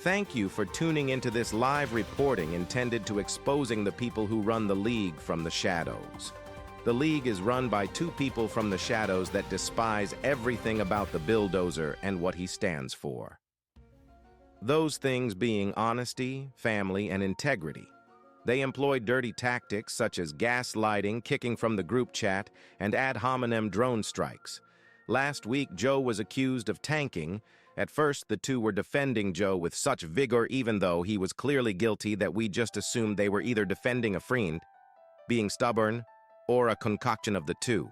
Thank you for tuning into this live reporting intended to exposing the people who run the League from the shadows. The League is run by two people from the shadows that despise everything about the Billdozer and what he stands for. Those things being honesty, family, and integrity. They employ dirty tactics such as gaslighting, kicking from the group chat, and ad hominem drone strikes. Last week, Joe was accused of tanking. At first, the two were defending Joe with such vigor even though he was clearly guilty that we just assumed they were either defending a friend, being stubborn, or a concoction of the two.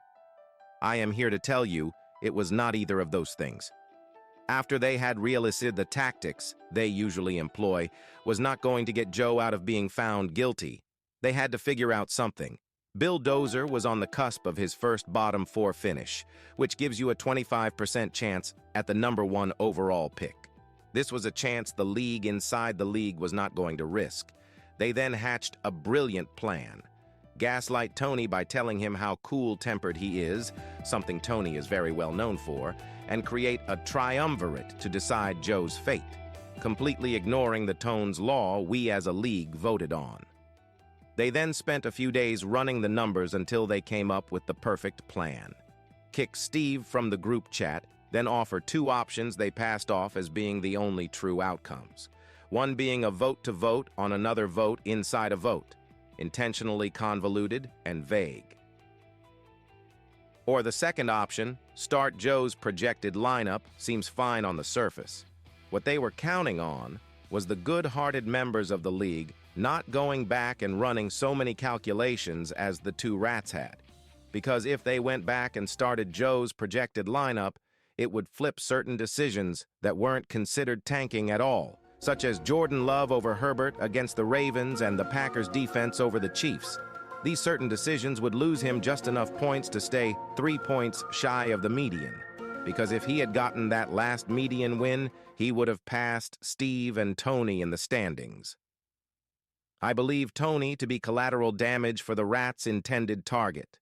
I am here to tell you, it was not either of those things. After they had realized the tactics they usually employ was not going to get Joe out of being found guilty, they had to figure out something. Billdozer was on the cusp of his first bottom four finish, which gives you a 25% chance at the #1 overall pick. This was a chance the League inside the League was not going to risk. They then hatched a brilliant plan. Gaslight Tony by telling him how cool-tempered he is, something Tony is very well known for, and create a triumvirate to decide Joe's fate, completely ignoring the Tone's law we as a League voted on. They then spent a few days running the numbers until they came up with the perfect plan. Kick Steve from the group chat, then offer two options they passed off as being the only true outcomes. One being a vote-to-vote on another vote inside a vote, intentionally convoluted and vague. Or the second option, start Joe's projected lineup, seems fine on the surface. What they were counting on was the good-hearted members of the League not going back and running so many calculations as the two rats had. Because if they went back and started Joe's projected lineup, it would flip certain decisions that weren't considered tanking at all, such as Jordan Love over Herbert against the Ravens and the Packers defense over the Chiefs. These certain decisions would lose him just enough points to stay 3 points shy of the median, because if he had gotten that last median win, he would have passed Steve and Tony in the standings. I believe Tony to be collateral damage for the Rats' intended target.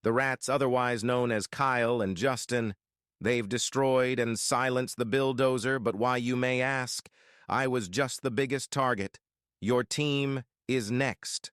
The Rats, otherwise known as Kyle and Justin, they've destroyed and silenced the Billdozer, but why, you may ask? I was just the biggest target. Your team is next.